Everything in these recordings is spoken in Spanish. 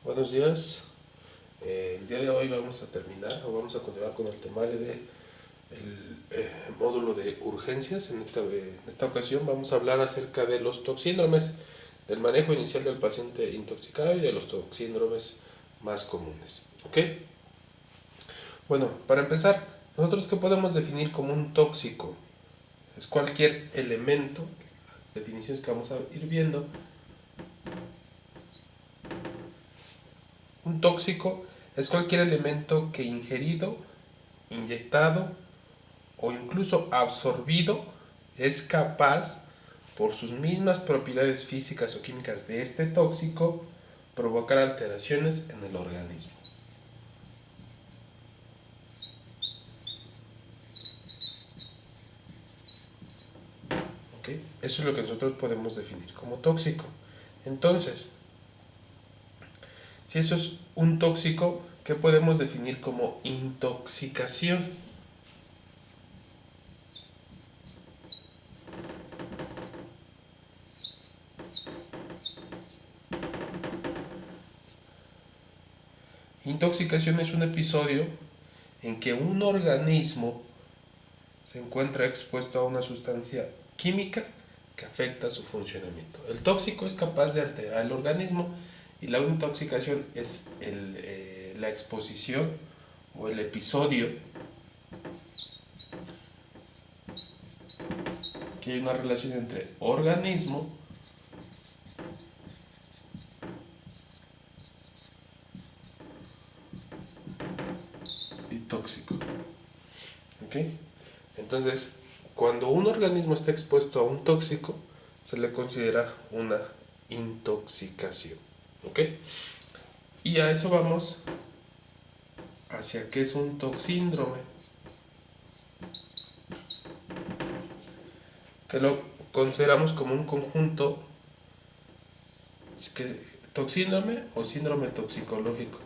Buenos días. El día de hoy vamos a terminar o vamos a continuar con el temario de módulo de urgencias. En esta ocasión vamos a hablar acerca de los toxíndromes, del manejo inicial del paciente intoxicado y de los toxíndromes más comunes. ¿Ok? Bueno, para empezar, nosotros qué podemos definir como un tóxico. Es cualquier elemento, las definiciones que vamos a ir viendo. Un tóxico es cualquier elemento que ingerido, inyectado o incluso absorbido es capaz, por sus mismas propiedades físicas o químicas de este tóxico, provocar alteraciones en el organismo. ¿Ok? Eso es lo que nosotros podemos definir como tóxico. Entonces, si eso es un tóxico, ¿qué podemos definir como intoxicación? Intoxicación es un episodio en que un organismo se encuentra expuesto a una sustancia química que afecta su funcionamiento. El tóxico es capaz de alterar el organismo y la intoxicación es la exposición o el episodio que hay una relación entre organismo y tóxico. ¿Ok? Entonces, cuando un organismo está expuesto a un tóxico, se le considera una intoxicación. ¿Ok? Y a eso vamos hacia qué es un toxíndrome, que lo consideramos como un conjunto, que toxíndrome o síndrome toxicológico.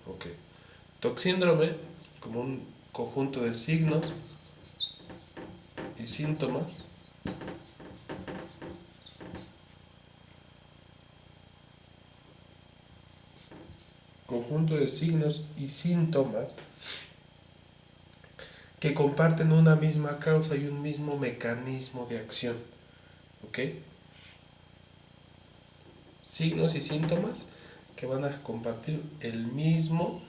Ok. Toxíndrome como un conjunto de signos y síntomas que comparten una misma causa y un mismo mecanismo de acción. ¿Ok? Signos y síntomas que van a compartir el mismo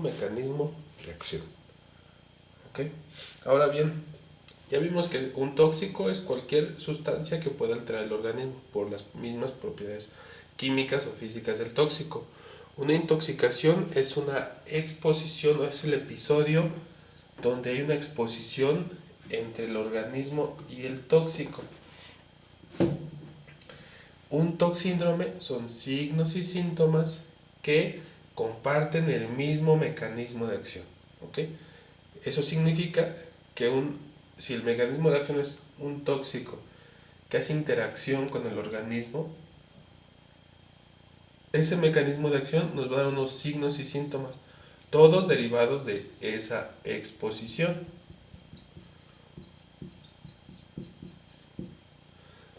mecanismo de acción. ¿Ok? Ahora bien, ya vimos que un tóxico es cualquier sustancia que pueda alterar el organismo por las mismas propiedades químicas o físicas del tóxico. Una intoxicación es una exposición, o es el episodio donde hay una exposición entre el organismo y el tóxico. Un toxíndrome son signos y síntomas que comparten el mismo mecanismo de acción. ¿Ok? Eso significa que si el mecanismo de acción es un tóxico que hace interacción con el organismo, ese mecanismo de acción nos va a dar unos signos y síntomas, todos derivados de esa exposición.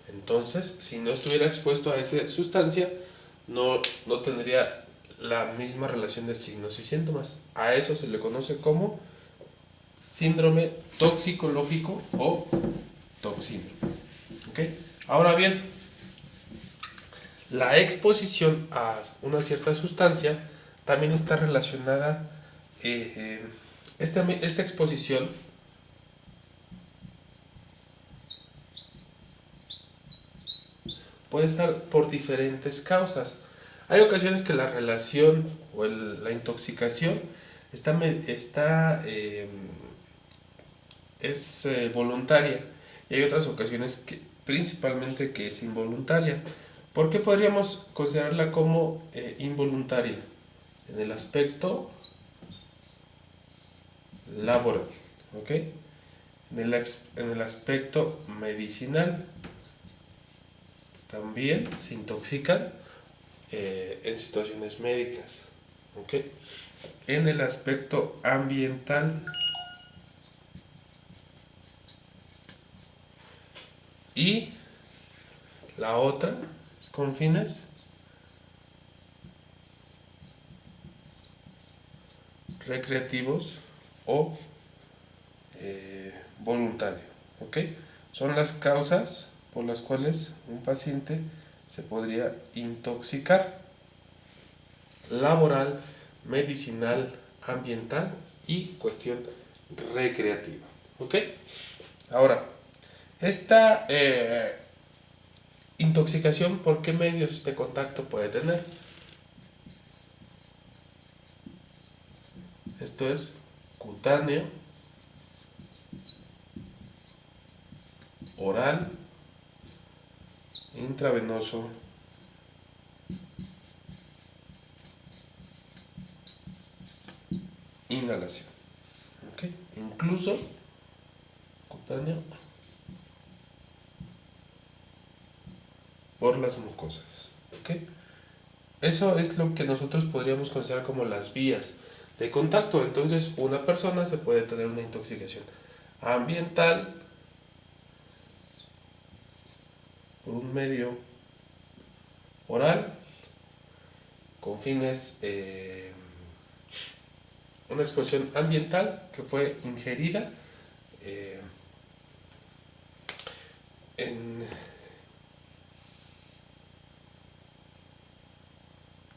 Entonces, si no estuviera expuesto a esa sustancia, no tendría la misma relación de signos y síntomas. A eso se le conoce como síndrome toxicológico o toxíndrome. ¿Ok? Ahora bien, la exposición a una cierta sustancia también está relacionada, esta exposición puede estar por diferentes causas. Hay ocasiones que la relación o la intoxicación es voluntaria, y hay otras ocasiones principalmente que es involuntaria. ¿Por qué podríamos considerarla como involuntaria? En el aspecto laboral, ¿ok? En el aspecto medicinal, también se intoxican en situaciones médicas. ¿Ok? En el aspecto ambiental y la otra es con fines recreativos o voluntarios. ¿Ok? Son las causas por las cuales un paciente se podría intoxicar: laboral, medicinal, ambiental y cuestión recreativa. ¿Ok? Ahora, esta intoxicación, ¿por qué medios de contacto puede tener? Esto es cutáneo, oral, intravenoso, inhalación. ¿Ok? Incluso cutáneo por las mucosas. ¿Ok? Eso es lo que nosotros podríamos considerar como las vías de contacto. Entonces, una persona se puede tener una intoxicación ambiental por un medio oral con fines, una exposición ambiental que fue ingerida eh, en,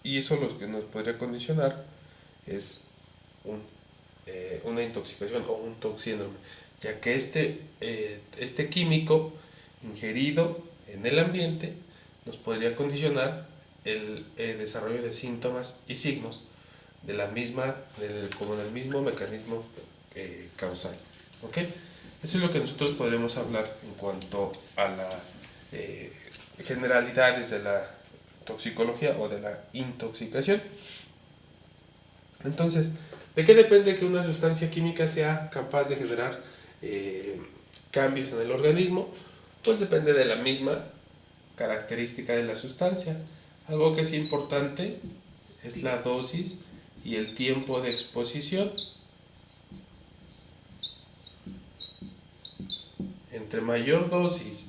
y eso lo que nos podría condicionar es una intoxicación o un toxíndrome, ya que este químico ingerido en el ambiente nos podría condicionar el desarrollo de síntomas y signos de la misma, como del mismo mecanismo causal. ¿Ok? Eso es lo que nosotros podremos hablar en cuanto a las generalidades de la toxicología o de la intoxicación. Entonces, ¿de qué depende que una sustancia química sea capaz de generar cambios en el organismo? Pues depende de la misma característica de la sustancia. Algo que es importante es la dosis y el tiempo de exposición. Entre mayor dosis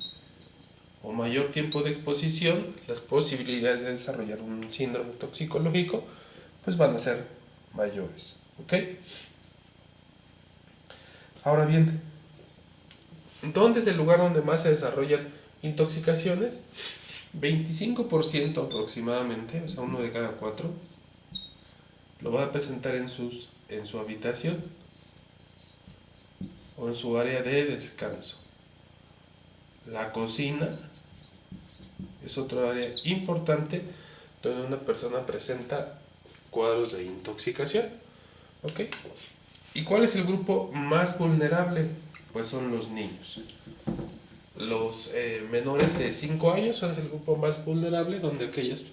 o mayor tiempo de exposición, las posibilidades de desarrollar un síndrome toxicológico pues van a ser mayores. ¿Ok? Ahora bien, ¿dónde es el lugar donde más se desarrollan intoxicaciones? 25% aproximadamente, o sea, uno de cada cuatro, lo va a presentar en su habitación o en su área de descanso. La cocina es otra área importante donde una persona presenta cuadros de intoxicación. ¿Ok? ¿Y cuál es el grupo más vulnerable? Pues son los niños. Los menores de 5 años son el grupo más vulnerable, donde aquellas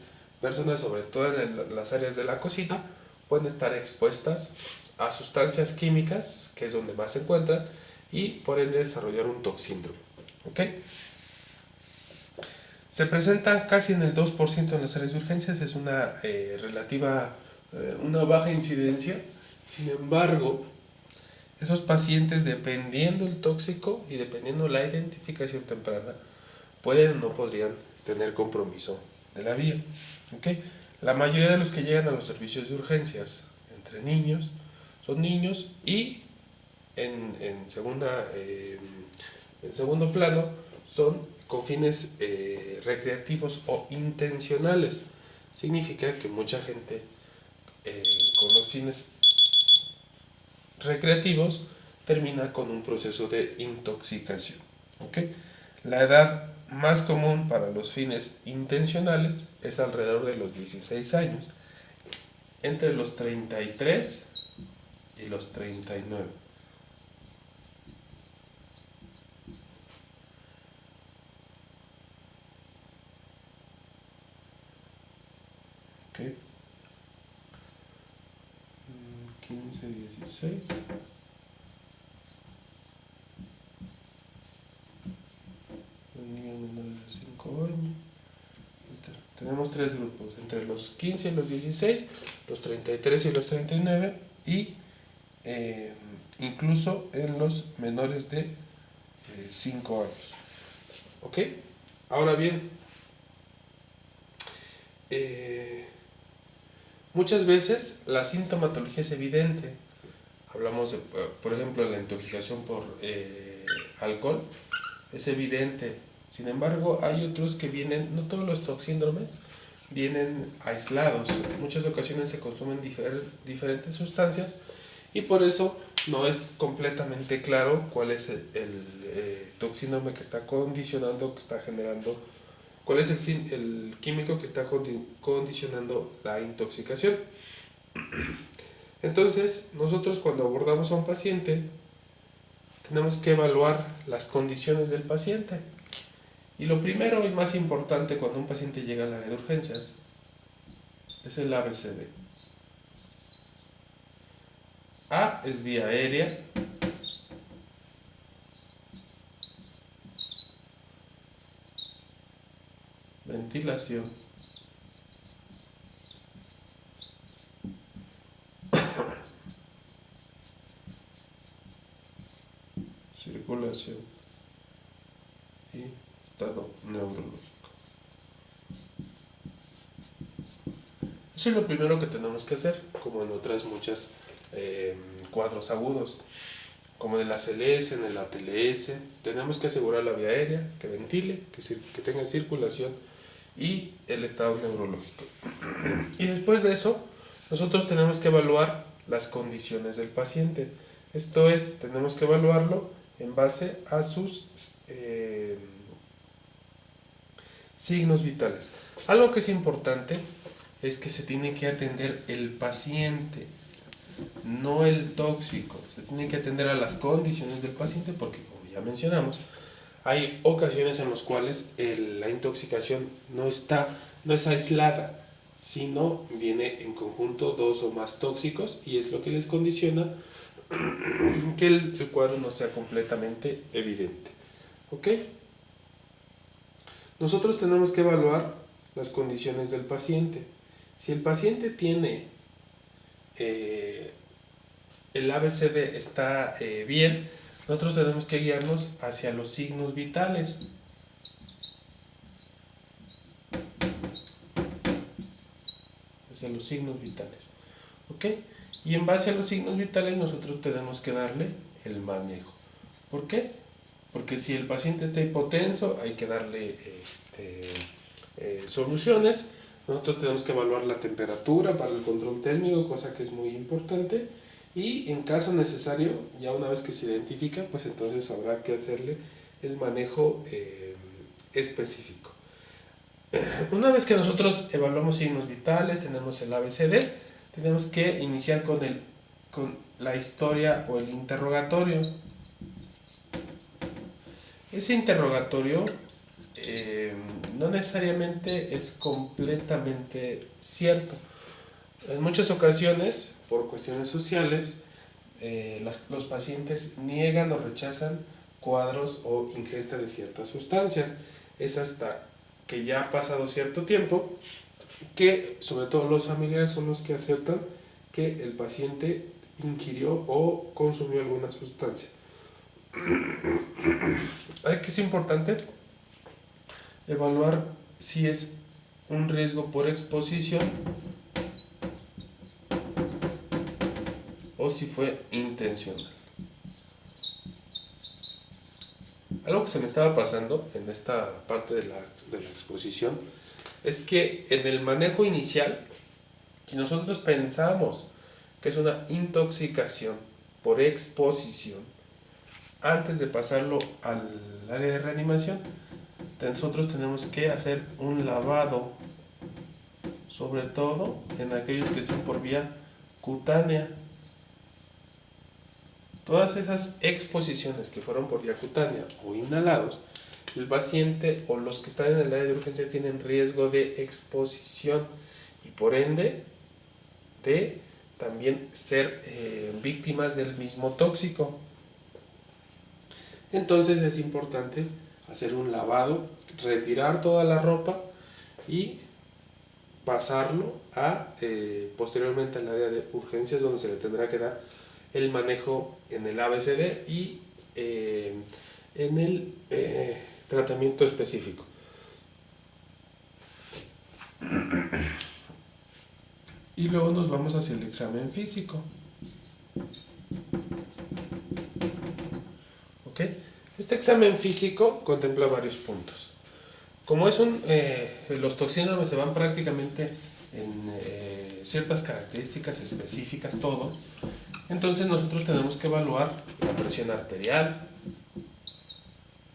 personas, sobre todo en las áreas de la cocina, pueden estar expuestas a sustancias químicas, que es donde más se encuentran, y por ende desarrollar un toxíndrome. ¿Ok? Se presenta casi en el 2% en las áreas de urgencias, es una una baja incidencia. Sin embargo, esos pacientes, dependiendo el tóxico y dependiendo la identificación temprana, pueden o no podrían tener compromiso de la vía. ¿Okay? La mayoría de los que llegan a los servicios de urgencias entre niños son niños y en segundo plano son con fines recreativos o intencionales. Significa que mucha gente con los fines recreativos termina con un proceso de intoxicación. ¿Okay? La edad más común para los fines intencionales es alrededor de los 16 años, entre los 33 y los 39. ¿Okay? 15, 16. Los niños menores de 5 años. Tenemos tres grupos, entre los 15 y los 16, los 33 y los 39 y incluso en los menores de 5 años. ¿Ok? Ahora bien, muchas veces la sintomatología es evidente. Hablamos de, por ejemplo, la intoxicación por alcohol, es evidente. Sin embargo, hay otros que vienen, no todos los toxíndromes vienen aislados. En muchas ocasiones se consumen diferentes sustancias y por eso no es completamente claro cuál es el toxíndrome que está condicionando, que está generando, cuál es el químico que está condicionando la intoxicación. Entonces, nosotros cuando abordamos a un paciente, tenemos que evaluar las condiciones del paciente. Y lo primero y más importante cuando un paciente llega al área de urgencias es el ABCD. A es vía aérea. Ventilación. Circulación. Y estado neurológico. Eso es lo primero que tenemos que hacer, como en otras muchas cuadros agudos, como en el ACLS, en el ATLS. Tenemos que asegurar la vía aérea, que ventile, que tenga circulación y el estado neurológico. Y después de eso, nosotros tenemos que evaluar las condiciones del paciente. Esto es, tenemos que evaluarlo en base a sus signos vitales. Algo que es importante es que se tiene que atender el paciente, no el tóxico. Se tiene que atender a las condiciones del paciente porque, como ya mencionamos, hay ocasiones en las cuales la intoxicación no es aislada, sino viene en conjunto dos o más tóxicos y es lo que les condiciona que el cuadro no sea completamente evidente. ¿Ok? Nosotros tenemos que evaluar las condiciones del paciente. Si el paciente tiene el ABCD está bien, nosotros tenemos que guiarnos hacia los signos vitales. Hacia los signos vitales. ¿Ok? Y en base a los signos vitales nosotros tenemos que darle el manejo. ¿Por qué? Porque si el paciente está hipotenso, hay que darle soluciones. Nosotros tenemos que evaluar la temperatura para el control térmico, cosa que es muy importante. Y en caso necesario, ya una vez que se identifica, pues entonces habrá que hacerle el manejo específico. Una vez que nosotros evaluamos signos vitales, tenemos el ABCD, tenemos que iniciar con la historia o el interrogatorio. Ese interrogatorio no necesariamente es completamente cierto. En muchas ocasiones, por cuestiones sociales, los pacientes niegan o rechazan cuadros o ingesta de ciertas sustancias. Es hasta que ya ha pasado cierto tiempo que, sobre todo los familiares, son los que aceptan que el paciente ingirió o consumió alguna sustancia. Aquí es importante evaluar si es un riesgo por exposición o si fue intencional. Algo que se me estaba pasando en esta parte de la exposición es que en el manejo inicial, si nosotros pensamos que es una intoxicación por exposición, antes de pasarlo al área de reanimación, nosotros tenemos que hacer un lavado, sobre todo en aquellos que son por vía cutánea. Todas esas exposiciones que fueron por vía cutánea o inhalados, el paciente o los que están en el área de urgencia tienen riesgo de exposición y por ende de también ser víctimas del mismo tóxico. Entonces es importante hacer un lavado, retirar toda la ropa y pasarlo a posteriormente al área de urgencias, donde se le tendrá que dar el manejo en el ABCD y en el tratamiento específico. Y luego nos vamos hacia el examen físico. ¿Ok? Este examen físico contempla varios puntos. Como es los toxínomos se van prácticamente en ciertas características específicas, todo. Entonces nosotros tenemos que evaluar la presión arterial,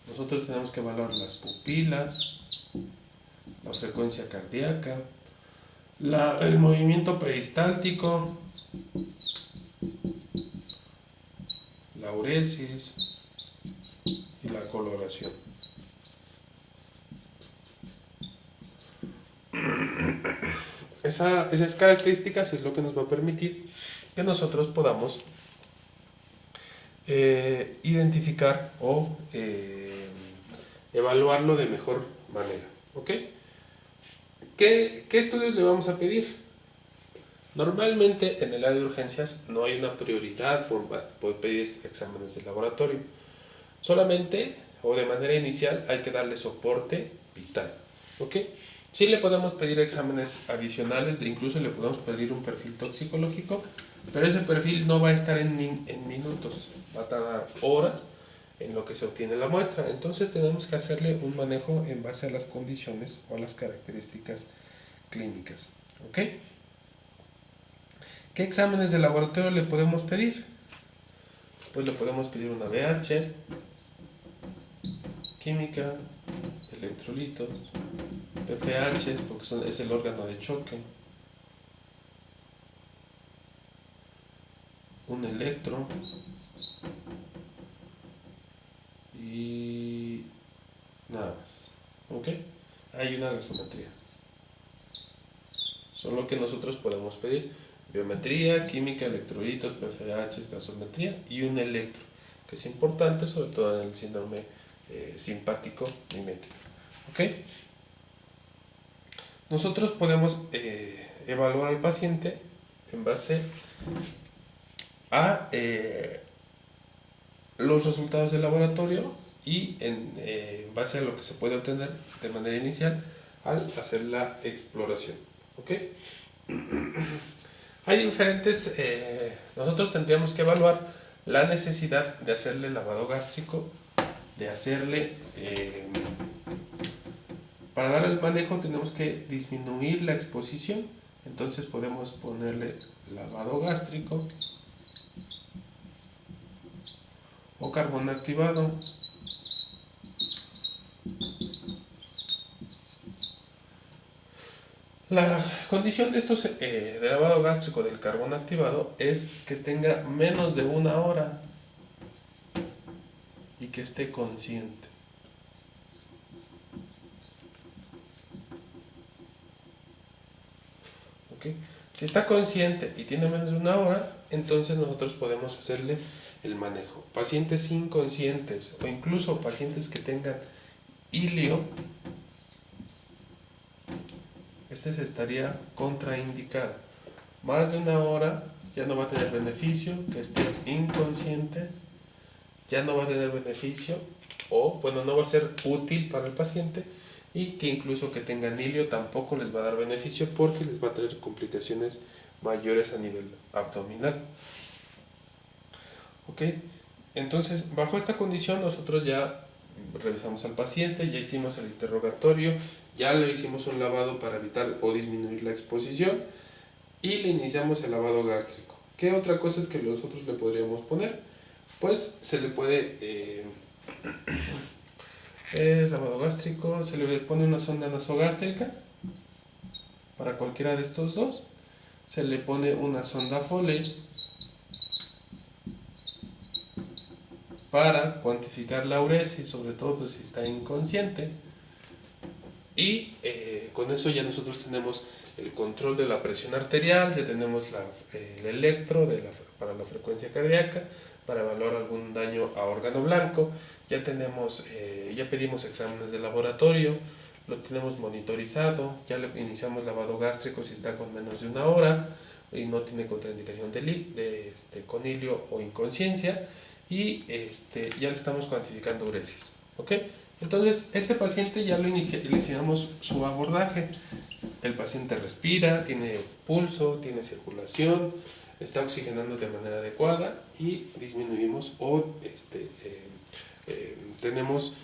nosotros tenemos que evaluar las pupilas, la frecuencia cardíaca, el movimiento peristáltico, la uresis y la coloración. Esas características es lo que nos va a permitir que nosotros podamos identificar o evaluarlo de mejor manera. ¿Ok? ¿Qué estudios le vamos a pedir? Normalmente en el área de urgencias no hay una prioridad por pedir exámenes de laboratorio. Solamente o de manera inicial hay que darle soporte vital. ¿Ok? Sí le podemos pedir exámenes adicionales, incluso le podemos pedir un perfil toxicológico, pero ese perfil no va a estar en minutos, va a tardar horas en lo que se obtiene la muestra. Entonces tenemos que hacerle un manejo en base a las condiciones o las características clínicas. ¿Ok? ¿Qué exámenes de laboratorio le podemos pedir? Pues le podemos pedir una BH, química, electrolitos, PFH, porque es el órgano de choque, un electro y nada más. ¿Ok? Hay una gasometría. Son lo que nosotros podemos pedir: biometría, química, electrolitos, PFH, gasometría y un electro, que es importante sobre todo en el síndrome simpático mimético. ¿Ok? Nosotros podemos evaluar al paciente en base a los resultados del laboratorio y en base a lo que se puede obtener de manera inicial al hacer la exploración. ¿Ok? Hay diferentes, nosotros tendríamos que evaluar la necesidad de hacerle lavado gástrico, de hacerle, para dar el manejo tenemos que disminuir la exposición, entonces podemos ponerle lavado gástrico o carbón activado. La condición de estos de lavado gástrico del carbón activado es que tenga menos de 1 hora y que esté consciente. ¿Ok? Si está consciente y tiene menos de 1 hora, entonces nosotros podemos hacerle el manejo. Pacientes inconscientes o incluso pacientes que tengan ilio, este se estaría contraindicado. Más de 1 hora ya no va a tener beneficio, que esté inconsciente ya no va a tener beneficio, o bueno, no va a ser útil para el paciente, y que incluso que tengan ilio tampoco les va a dar beneficio porque les va a traer complicaciones mayores a nivel abdominal. ¿Ok? Entonces, bajo esta condición nosotros ya revisamos al paciente, ya hicimos el interrogatorio, ya le hicimos un lavado para evitar o disminuir la exposición y le iniciamos el lavado gástrico. ¿Qué otra cosa es que nosotros le podríamos poner? Pues se le puede lavado gástrico, se le pone una sonda nasogástrica para cualquiera de estos dos, se le pone una sonda Foley para cuantificar la uresis, sobre todo si está inconsciente, y con eso ya nosotros tenemos el control de la presión arterial, ya tenemos el electro para la frecuencia cardíaca, para evaluar algún daño a órgano blanco, ya tenemos, ya pedimos exámenes de laboratorio, lo tenemos monitorizado, ya le iniciamos lavado gástrico si está con menos de 1 hora y no tiene contraindicación con hilio o inconsciencia, y ya le estamos cuantificando uresis. ¿Ok? Entonces, este paciente ya le iniciamos su abordaje. El paciente respira, tiene pulso, tiene circulación, está oxigenando de manera adecuada y disminuimos tenemos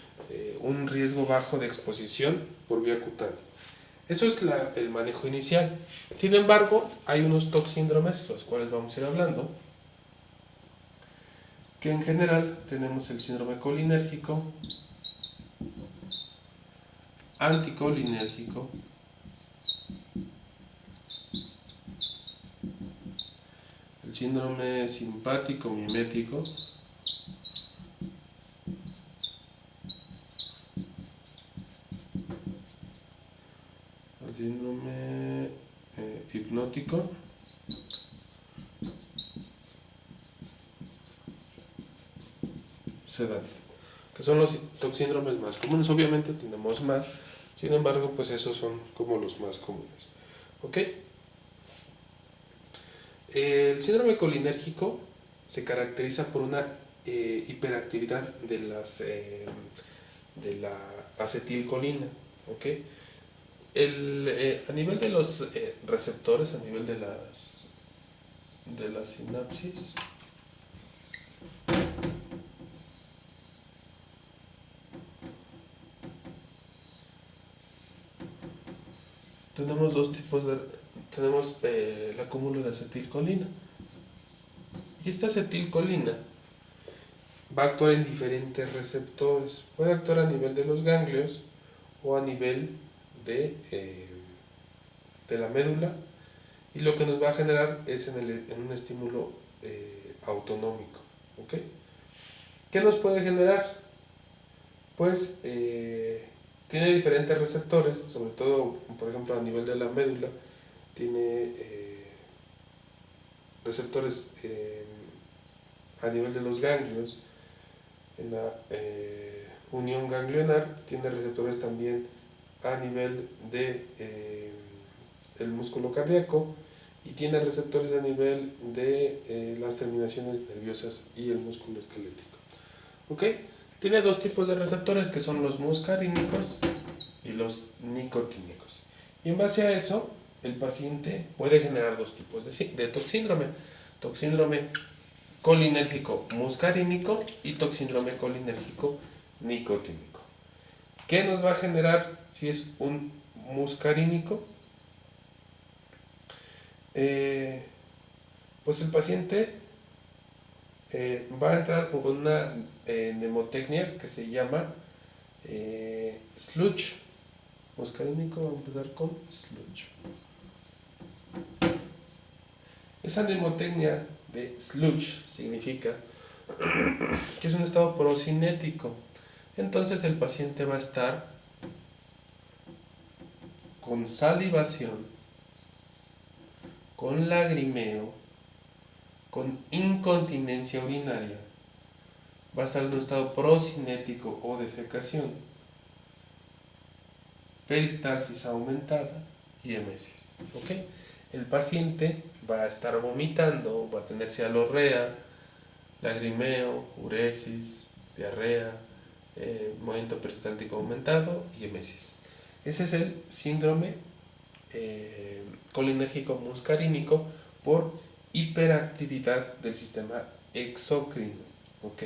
un riesgo bajo de exposición por vía cutánea. Eso es el manejo inicial. Sin embargo, hay unos toxíndromes, los cuales vamos a ir hablando, que en general tenemos el síndrome colinérgico, anticolinérgico, el síndrome simpático mimético, el síndrome hipnótico, sedante, que son los toxíndromes más comunes. Obviamente tenemos más, sin embargo, pues esos son como los más comunes. ¿Ok? El síndrome colinérgico se caracteriza por una hiperactividad de la acetilcolina. ¿Ok? A nivel de los receptores, a nivel de las sinapsis, tenemos dos tipos tenemos el acúmulo de acetilcolina, y esta acetilcolina va a actuar en diferentes receptores. Puede actuar a nivel de los ganglios o a nivel de la médula, y lo que nos va a generar es en un estímulo autonómico. ¿Ok? ¿Qué nos puede generar? Pues tiene diferentes receptores, sobre todo, por ejemplo, a nivel de la médula, tiene receptores a nivel de los ganglios. En la unión ganglionar tiene receptores también a nivel de el músculo cardíaco, y tiene receptores a nivel de las terminaciones nerviosas y el músculo esquelético. ¿Ok? Tiene dos tipos de receptores, que son los muscarínicos y los nicotínicos. Y en base a eso, el paciente puede generar dos tipos de toxíndrome. Toxíndrome colinérgico muscarínico y toxíndrome colinérgico nicotínico. ¿Qué nos va a generar si es un muscarínico? Pues el paciente va a entrar con una mnemotecnia que se llama sludge. Muscarínico, vamos a empezar con sludge. Esa mnemotecnia de sludge significa que es un estado procinético. Entonces el paciente va a estar con salivación, con lagrimeo, con incontinencia urinaria, va a estar en un estado procinético o defecación, peristalsis aumentada y emesis. ¿Ok? El paciente va a estar vomitando, va a tener cialorrea, lagrimeo, uresis, diarrea, movimiento peristáltico aumentado y emesis. Ese es el síndrome colinérgico muscarínico por hiperactividad del sistema exocrino. ¿Ok?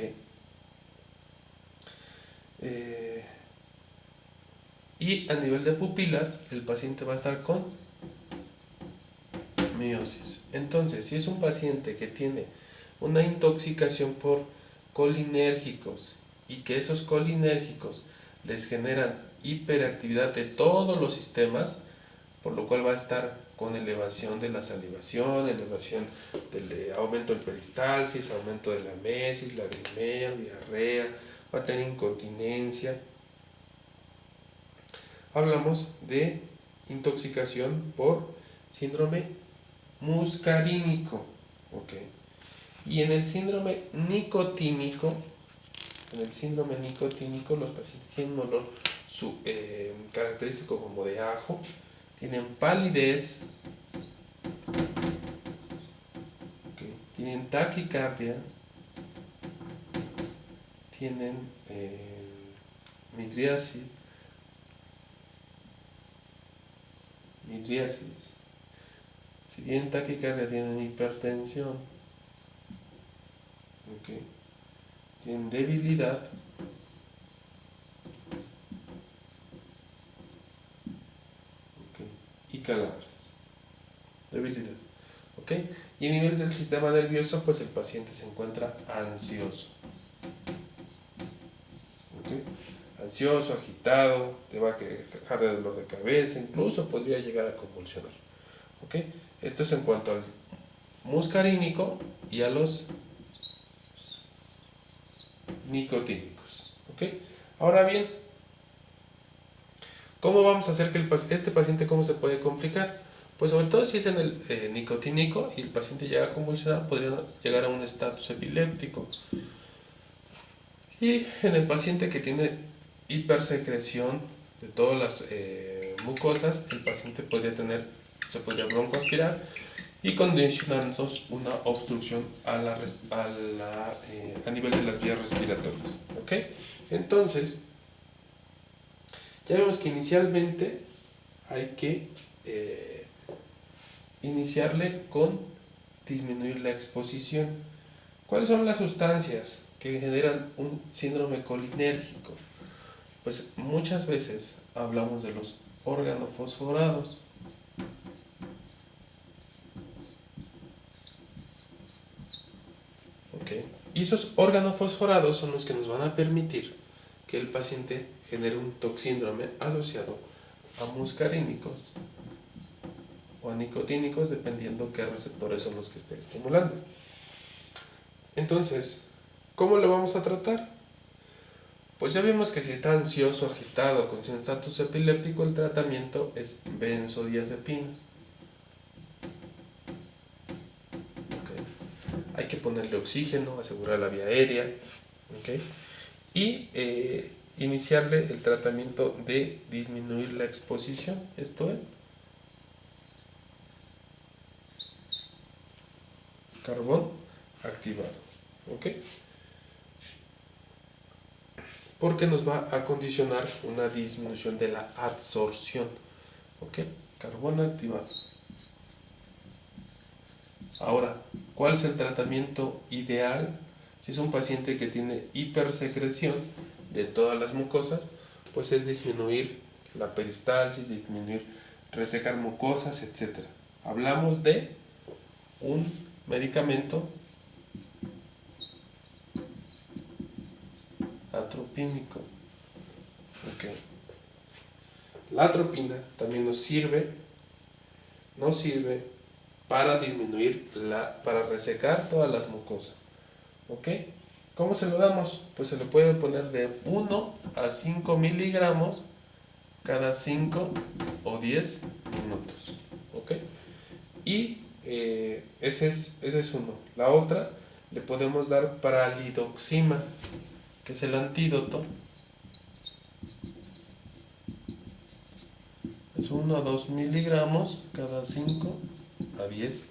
Y a nivel de pupilas, el paciente va a estar con miosis. Entonces, si es un paciente que tiene una intoxicación por colinérgicos y que esos colinérgicos les generan hiperactividad de todos los sistemas, por lo cual va a estar con elevación de la salivación, elevación del aumento del peristalsis, aumento de la mesis, lagrimeo, diarrea, va a tener incontinencia. Hablamos de intoxicación por síndrome muscarínico. ¿Ok? Y en el síndrome nicotínico, los pacientes tienen un olor su característico como de ajo, tienen palidez, ¿okay? Tienen taquicardia, tienen midriasis, si tienen taquicardia tienen hipertensión, ¿okay? Tienen debilidad, ¿okay? Y calambres, debilidad, ¿ok? Y a nivel del sistema nervioso, pues el paciente se encuentra ansioso, ¿ok? Ansioso, agitado, te va a quejar de dolor de cabeza, incluso podría llegar a convulsionar, ¿ok? Esto es en cuanto al muscarínico y a los nicotínicos, ¿ok? Ahora bien, ¿cómo vamos a hacer que este paciente cómo se puede complicar? Pues sobre todo si es en el nicotínico y el paciente llega a convulsionar, podría llegar a un estatus epiléptico. Y en el paciente que tiene hipersecreción de todas las mucosas, el paciente se podría broncoaspirar y condicionarnos una obstrucción a nivel de las vías respiratorias, ¿ok? Entonces, ya vemos que inicialmente hay que iniciarle con disminuir la exposición. ¿Cuáles son las sustancias que generan un síndrome colinérgico? Pues muchas veces hablamos de los organofosforados. ¿Okay? Y esos organofosforados son los que nos van a permitir que el paciente genere un toxíndrome asociado a muscarínicos o a nicotínicos, dependiendo qué receptores son los que esté estimulando. Entonces, ¿cómo lo vamos a tratar? Pues ya vimos que si está ansioso, agitado, con estatus epiléptico, el tratamiento es benzodiazepinas. ¿Okay? Hay que ponerle oxígeno, asegurar la vía aérea, ¿okay? Y iniciarle el tratamiento de disminuir la exposición, esto es carbón activado, ¿ok? Porque nos va a condicionar una disminución de la absorción, ¿ok? Carbón activado. Ahora, ¿cuál es el tratamiento ideal? Si es un paciente que tiene hipersecreción de todas las mucosas, pues es disminuir la peristalsis, disminuir, resecar mucosas, etc. Hablamos de un medicamento atropínico. Okay. La atropina también nos sirve para disminuir para resecar todas las mucosas. ¿Ok? ¿Cómo se lo damos? Pues se le puede poner de 1 a 5 miligramos cada 5 o 10 minutos. ¿Ok? Y ese es uno. La otra, le podemos dar pralidoxima, que es el antídoto. Es 1 a 2 miligramos cada 5 a 10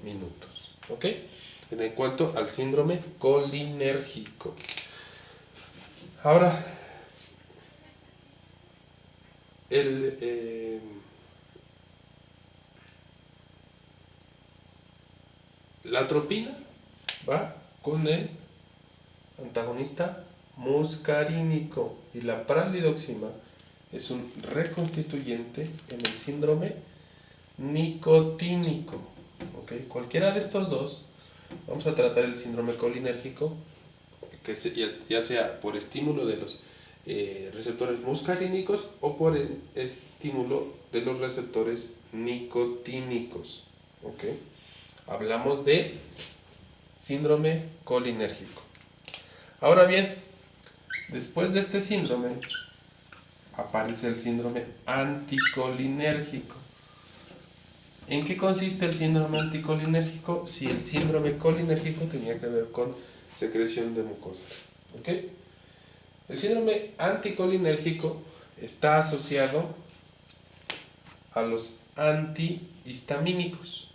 minutos. ¿Ok? En cuanto al síndrome colinérgico. Ahora, la atropina va con el antagonista muscarínico y la pralidoxima es un reconstituyente en el síndrome nicotínico. ¿Okay? Cualquiera de estos dos, vamos a tratar el síndrome colinérgico, que ya sea por estímulo de los receptores muscarínicos o por el estímulo de los receptores nicotínicos. ¿Okay? Hablamos de síndrome colinérgico. Ahora bien, después de este síndrome aparece el síndrome anticolinérgico. ¿En qué consiste el síndrome anticolinérgico? Si el síndrome colinérgico tenía que ver con secreción de mucosas. ¿Okay? El síndrome anticolinérgico está asociado a los antihistamínicos,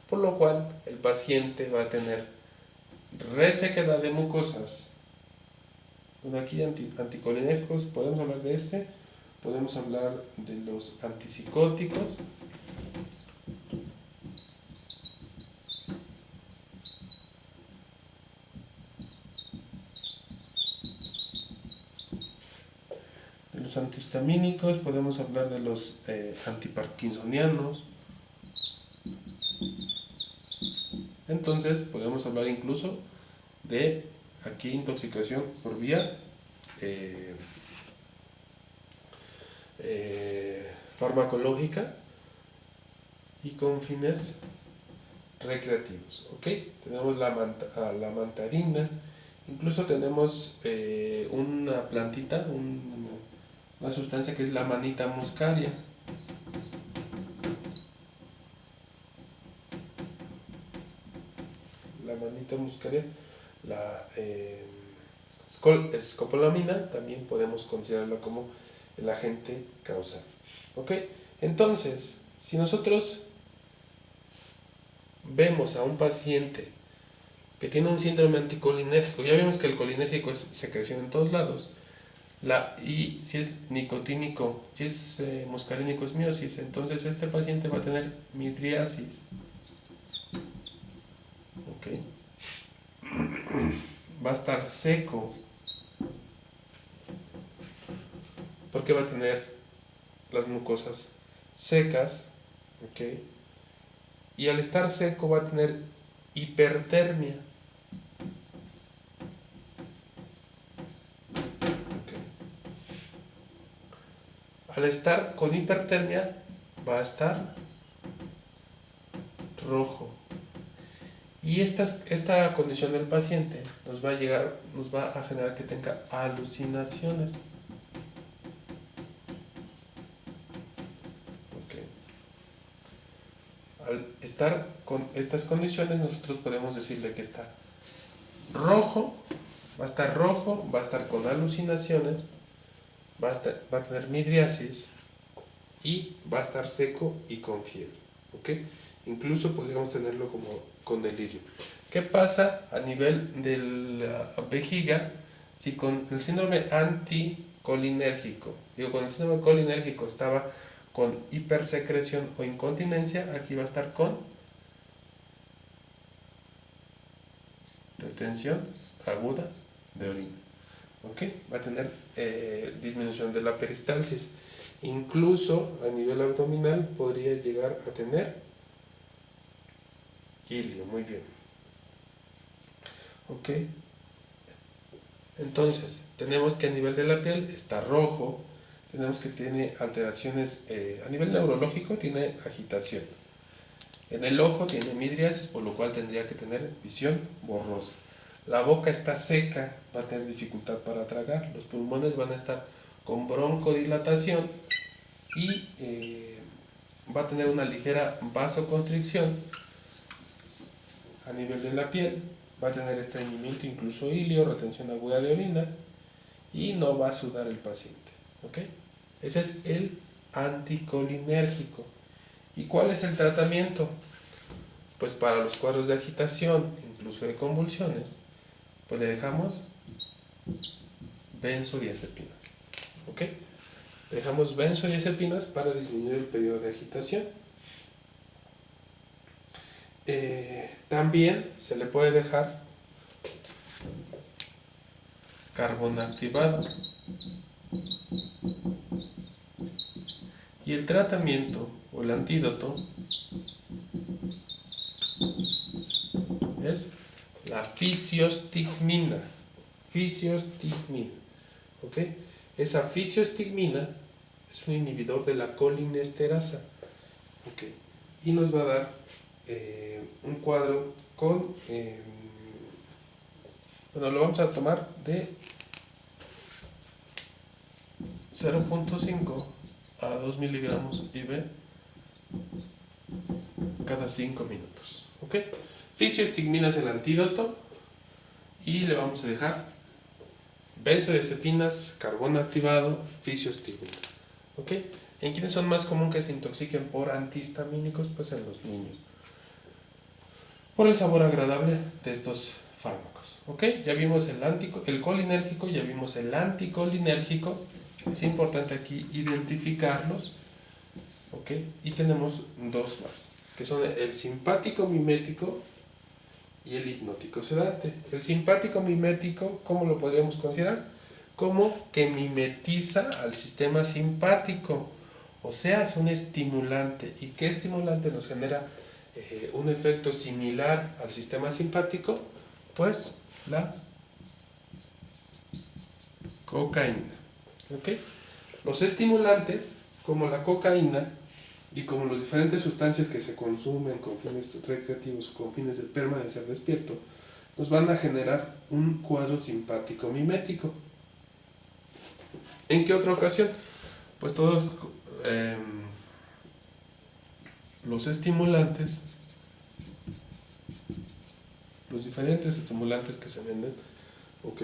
por lo cual el paciente va a tener resequedad de mucosas. Bueno, aquí anticolinérgicos, podemos hablar de este, podemos hablar de los antipsicóticos, antihistamínicos, podemos hablar de los antiparkinsonianos. Entonces podemos hablar incluso de aquí intoxicación por vía farmacológica y con fines recreativos. ¿Ok? Tenemos la mantarina, incluso tenemos una plantita, una sustancia que es la manita muscaria. La manita muscaria, la escopolamina, también podemos considerarla como el agente causal. ¿Ok? Entonces, si nosotros vemos a un paciente que tiene un síndrome anticolinérgico, ya vimos que el colinérgico es secreción en todos lados, y si es nicotínico, si es muscarínico es miosis, entonces este paciente va a tener midriasis. ¿Ok? Va a estar seco, porque va a tener las mucosas secas, ¿ok? Y al estar seco va a tener hipertermia. ¿Okay? Al estar con hipertermia va a estar rojo. Y esta condición del paciente nos va a generar que tenga alucinaciones. Okay. Al estar con estas condiciones, nosotros podemos decirle que está rojo, va a estar rojo, va a estar con alucinaciones, va a tener midriasis y va a estar seco y con fiebre. ¿Okay? Incluso podríamos tenerlo como con delirio. ¿Qué pasa a nivel de la vejiga si con el síndrome anticolinérgico, con el síndrome colinérgico estaba con hipersecreción o incontinencia, aquí va a estar con retención aguda de orina. ¿Ok? Va a tener disminución de la peristalsis. Incluso a nivel abdominal podría llegar a tener ilio. Muy bien. ¿Ok? Entonces, tenemos que a nivel de la piel está rojo, tenemos que tiene alteraciones a nivel neurológico, tiene agitación. En el ojo tiene midriasis, por lo cual tendría que tener visión borrosa. La boca está seca, va a tener dificultad para tragar. Los pulmones van a estar con broncodilatación y va a tener una ligera vasoconstricción a nivel de la piel. Va a tener estreñimiento, incluso ilio, retención aguda de orina y no va a sudar el paciente. ¿Ok? Ese es el anticolinérgico. ¿Y cuál es el tratamiento? Pues para los cuadros de agitación, incluso de convulsiones, pues le dejamos benzodiazepinas. ¿Ok? Le dejamos benzodiazepinas para disminuir el periodo de agitación. También se le puede dejar carbón activado. Y el tratamiento o el antídoto es la fisiostigmina. Fisiostigmina. ¿Ok? Esa fisiostigmina es un inhibidor de la colinesterasa. ¿Ok? Y nos va a dar un cuadro con... bueno, lo vamos a tomar de 0.5 a 2 miligramos IV cada 5 minutos. ¿Ok? Fisiostigmina es el antídoto y le vamos a dejar benzodiazepinas, carbón activado, fisiostímulo. ¿Ok? ¿En quiénes son más común que se intoxiquen por antihistamínicos? Pues en los niños. Por el sabor agradable de estos fármacos. ¿Ok? Ya vimos el colinérgico, ya vimos el anticolinérgico. Es importante aquí identificarlos. ¿Ok? Y tenemos dos más, que son el simpático mimético y el hipnótico sedante. El simpático mimético, ¿cómo lo podríamos considerar? Como que mimetiza al sistema simpático. O sea, es un estimulante. ¿Y qué estimulante nos genera un efecto similar al sistema simpático? Pues la cocaína. ¿Ok? Los estimulantes, como la cocaína y como las diferentes sustancias que se consumen con fines recreativos, con fines de permanecer despierto, nos van a generar un cuadro simpático mimético. ¿En qué otra ocasión? Pues todos los estimulantes, los diferentes estimulantes que se venden, ¿ok?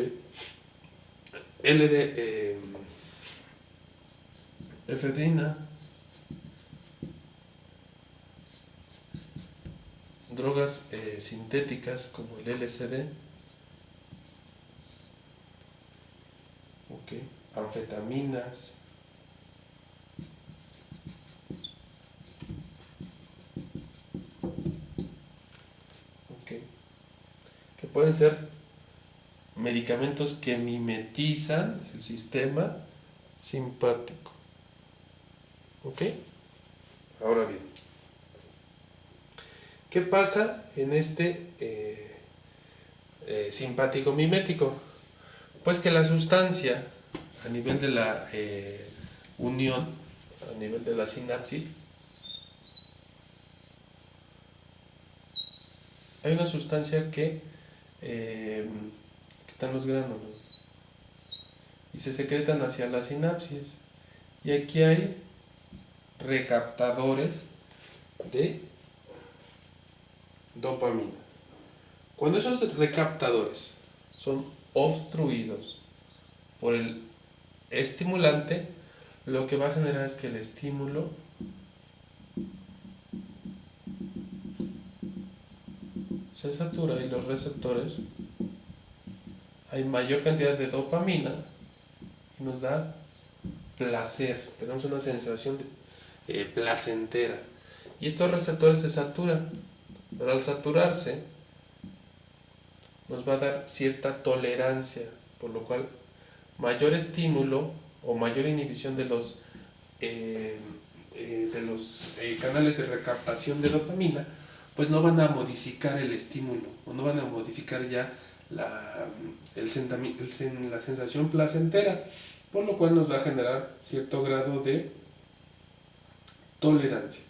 Efedrina, drogas sintéticas como el LSD, ¿ok? Anfetaminas, ¿ok? Que pueden ser medicamentos que mimetizan el sistema simpático. ¿Ok? Ahora bien, ¿qué pasa en este simpático mimético? Pues que la sustancia, a nivel de la unión, a nivel de la sinapsis, hay una sustancia que están los gránulos y se secretan hacia la sinapsis. Y aquí hay recaptadores de dopamina. Cuando esos recaptadores son obstruidos por el estimulante, lo que va a generar es que el estímulo se satura y los receptores, hay mayor cantidad de dopamina y nos da placer, tenemos una sensación placentera. Y estos receptores se saturan, pero al saturarse nos va a dar cierta tolerancia, por lo cual mayor estímulo o mayor inhibición de los canales de recaptación de dopamina, pues no van a modificar el estímulo o no van a modificar ya la sensación placentera, por lo cual nos va a generar cierto grado de tolerancia.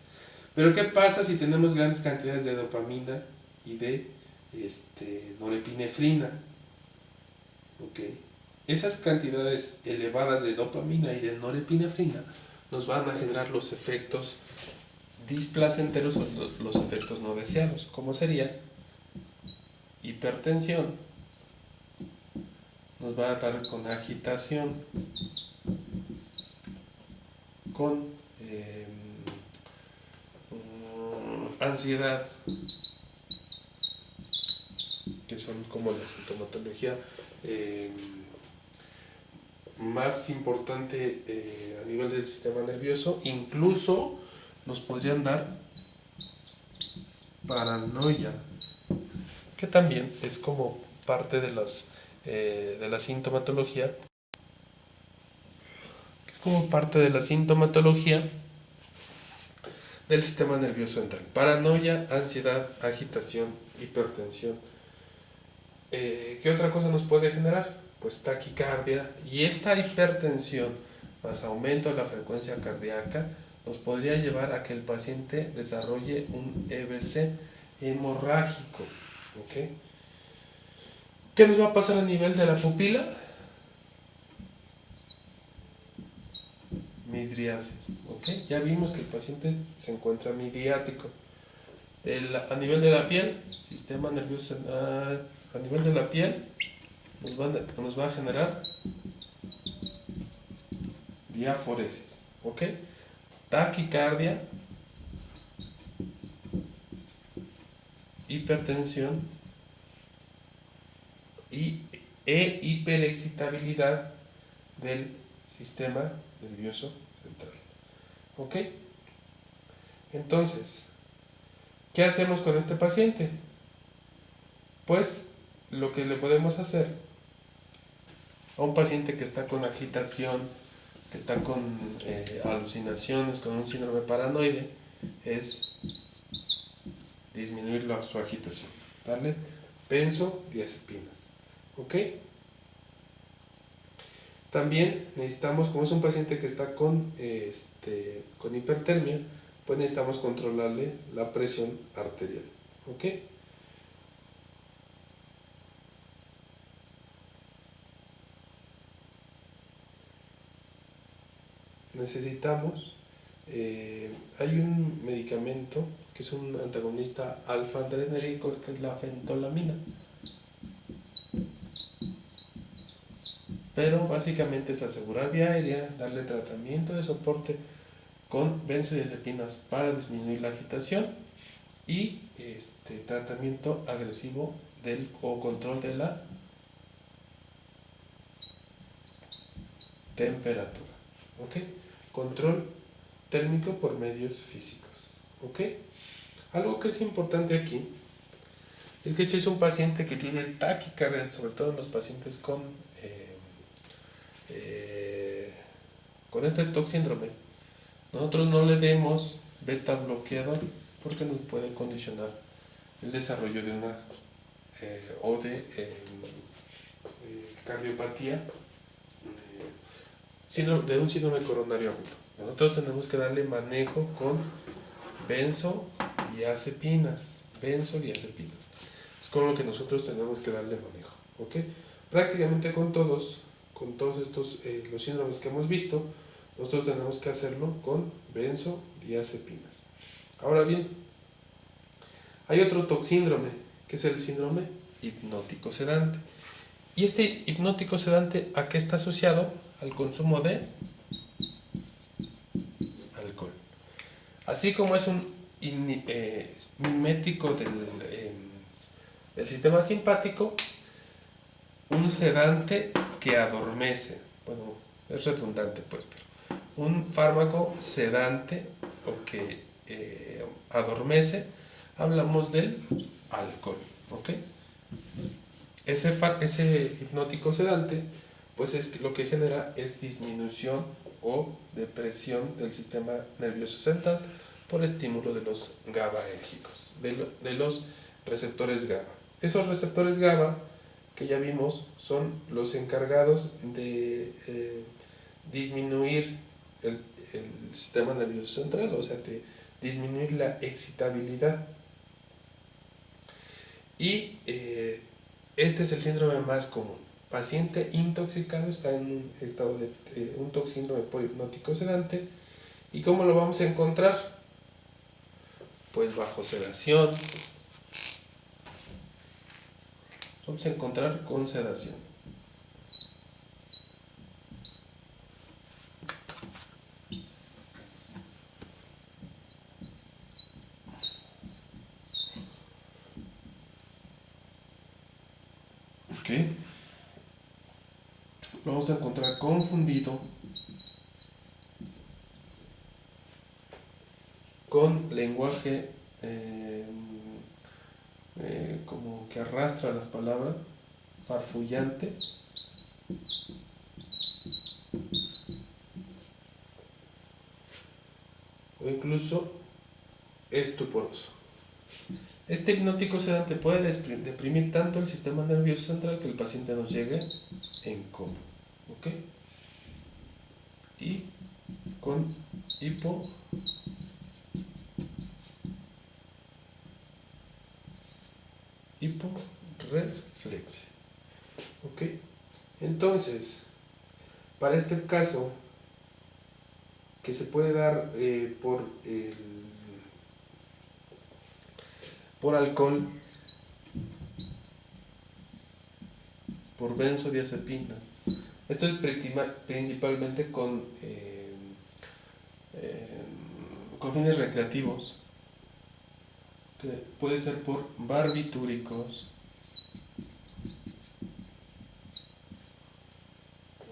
Pero ¿qué pasa si tenemos grandes cantidades de dopamina y de norepinefrina? ¿Okay? Esas cantidades elevadas de dopamina y de norepinefrina nos van a generar los efectos displacenteros o los efectos no deseados, como sería hipertensión, nos va a dar con agitación, con ansiedad, que son como la sintomatología más importante a nivel del sistema nervioso. Incluso nos podrían dar paranoia, que también es como parte de la sintomatología, es como parte de la sintomatología del sistema nervioso central. Paranoia, ansiedad, agitación, hipertensión. ¿Qué otra cosa nos puede generar? Pues taquicardia, y esta hipertensión más aumento de la frecuencia cardíaca nos podría llevar a que el paciente desarrolle un EBC hemorrágico. ¿Okay? ¿Qué nos va a pasar a nivel de la pupila? Midriasis. ¿Okay? Ya vimos que el paciente se encuentra midriático. A nivel de la piel, sistema nervioso, a nivel de la piel nos va a generar diaforesis, ¿ok? Taquicardia, hipertensión e hiperexcitabilidad del sistema nervioso central, ¿ok? Entonces, ¿qué hacemos con este paciente? Pues lo que le podemos hacer a un paciente que está con agitación, que está con alucinaciones, con un síndrome paranoide, es disminuir su agitación, darle benzodiazepinas, ¿ok? También necesitamos, como es un paciente que está con hipertermia, pues necesitamos controlarle la presión arterial, ¿ok? Necesitamos, hay un medicamento que es un antagonista alfa-adrenérgico, que es la fentolamina, pero básicamente es asegurar vía aérea, darle tratamiento de soporte con benzodiazepinas para disminuir la agitación y tratamiento agresivo o control de la temperatura, ¿ok? Control térmico por medios físicos, ¿ok? Algo que es importante aquí es que si es un paciente que tiene taquicardia, sobre todo en los pacientes con este TOC síndrome, nosotros no le demos beta bloqueador porque nos puede condicionar el desarrollo de una cardiopatía, de un síndrome coronario agudo. Nosotros tenemos que darle manejo con benzodiazepinas. Es con lo que nosotros tenemos que darle manejo, ¿ok? Prácticamente con todos estos, los síndromes que hemos visto, nosotros tenemos que hacerlo con benzodiazepinas. Ahora bien, hay otro toxíndrome, que es el síndrome hipnótico sedante. Y este hipnótico sedante, ¿a qué está asociado? Al consumo de alcohol. Así como es un mimético del sistema simpático, un sedante que adormece. Bueno, es redundante pues, pero un fármaco sedante o que adormece, hablamos del alcohol, ¿ok? Ese hipnótico sedante, pues es lo que genera es disminución o depresión del sistema nervioso central por estímulo de los GABAérgicos, de los receptores GABA. Esos receptores GABA que ya vimos son los encargados de disminuir el sistema nervioso central, o sea, de disminuir la excitabilidad. Y este es el síndrome más común. Paciente intoxicado está en un estado de un toxíndrome por hipnótico sedante. ¿Y cómo lo vamos a encontrar? Pues bajo sedación. Vamos a encontrar con sedación. ¿Ok? Lo vamos a encontrar confundido con lenguaje como que arrastra las palabras, farfullante, o incluso estuporoso. Este hipnótico sedante puede deprimir tanto el sistema nervioso central que el paciente nos llegue en coma, ¿ok? Y con hiporreflexia, ¿ok? Entonces, para este caso, que se puede dar por alcohol, por benzodiazepina Esto es principalmente con fines recreativos, que puede ser por barbitúricos.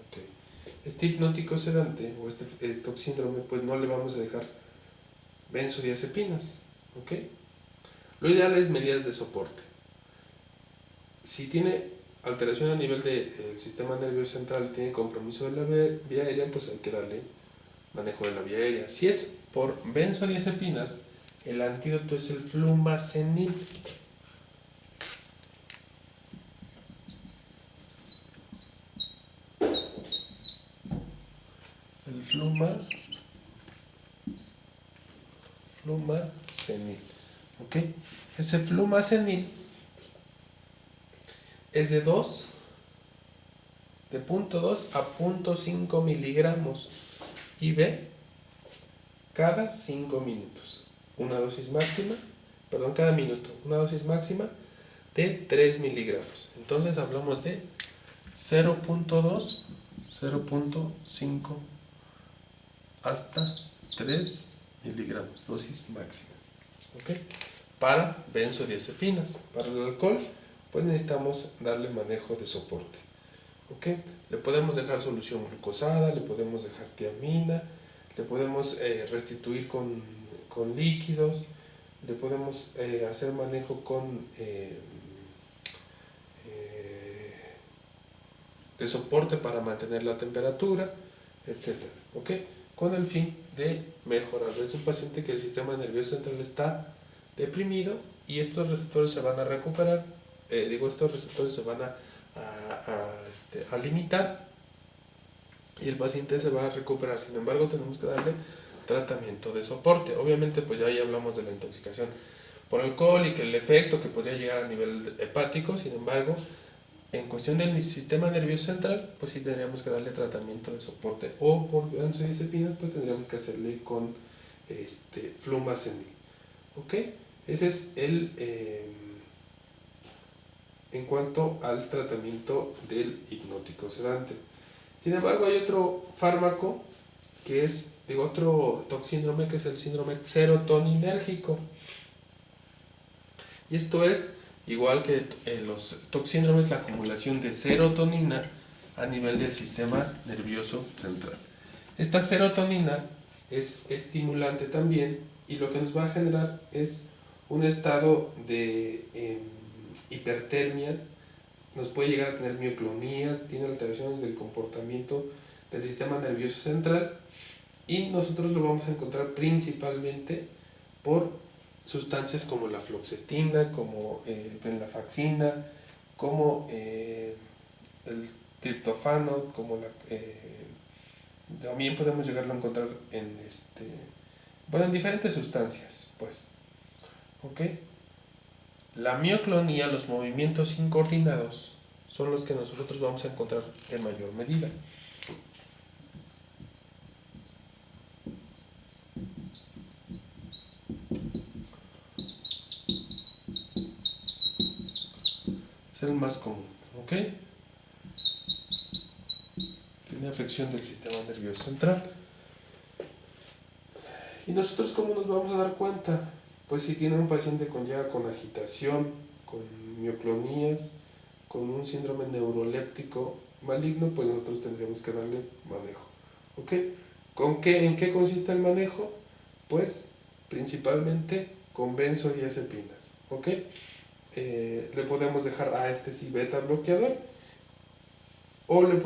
Okay. Este hipnótico sedante o este toxíndrome, pues no le vamos a dejar benzodiazepinas, ¿ok? Lo ideal es medidas de soporte. Si tiene alteración a nivel del sistema nervioso central y tiene compromiso de la vía aérea, pues hay que darle manejo de la vía aérea. Si es por benzodiazepinas, el antídoto es el flumazenil. El flumazenil. ¿Ok? Ese flumazenil es de 0.2 a 0.5 miligramos IV cada 5 minutos. Una dosis máxima, perdón, cada minuto. Una dosis máxima de 3 miligramos. Entonces hablamos de 0.2, 0.5 hasta 3 miligramos, dosis máxima. ¿Ok? Para benzodiazepinas. Para el alcohol, pues necesitamos darle manejo de soporte. ¿Ok? Le podemos dejar solución glucosada, le podemos dejar tiamina, le podemos restituir con líquidos, le podemos hacer manejo con de soporte para mantener la temperatura, etc. ¿Ok? Con el fin de mejorar. Es un paciente que el sistema nervioso central está deprimido y estos receptores se van a recuperar, estos receptores se van a limitar y el paciente se va a recuperar. Sin embargo, tenemos que darle tratamiento de soporte. Obviamente, pues ya ahí hablamos de la intoxicación por alcohol y que el efecto que podría llegar a nivel hepático. Sin embargo, en cuestión del sistema nervioso central, pues sí tendríamos que darle tratamiento de soporte, o por benzodiazepinas, pues tendríamos que hacerle con flumazenil. ¿Ok? Ese es en cuanto al tratamiento del hipnótico sedante. Sin embargo, hay otro fármaco que es de otro toxíndrome, que es el síndrome serotoninérgico. Y esto es, igual que los toxíndromes, la acumulación de serotonina a nivel del sistema nervioso central. Esta serotonina es estimulante también y lo que nos va a generar es un estado de hipertermia, nos puede llegar a tener mioclonías, tiene alteraciones del comportamiento del sistema nervioso central y nosotros lo vamos a encontrar principalmente por sustancias como la fluoxetina, como venlafaxina, como el triptofano, como también podemos llegarlo a encontrar en en diferentes sustancias, pues. ¿Ok? La mioclonía, los movimientos incoordinados, son los que nosotros vamos a encontrar en mayor medida. Es el más común, ¿ok? Tiene afección del sistema nervioso central. ¿Y nosotros cómo nos vamos a dar cuenta? Pues si tiene un paciente con agitación, con mioclonías, con un síndrome neuroléptico maligno, pues nosotros tendríamos que darle manejo. ¿Ok? ¿En qué consiste el manejo? Pues principalmente con benzodiazepinas. ¿Ok? Le podemos dejar a sí beta bloqueador o le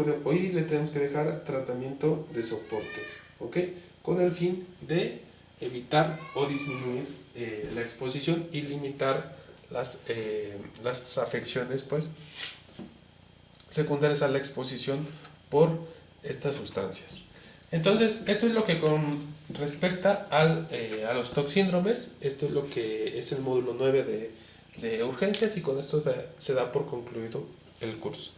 tenemos que dejar tratamiento de soporte. ¿Ok? Con el fin de evitar o disminuir la exposición y limitar las afecciones pues secundarias a la exposición por estas sustancias. Entonces, esto es lo que con respecta a los toxíndromes. Esto es lo que es el módulo 9 de urgencias y con esto se da por concluido el curso.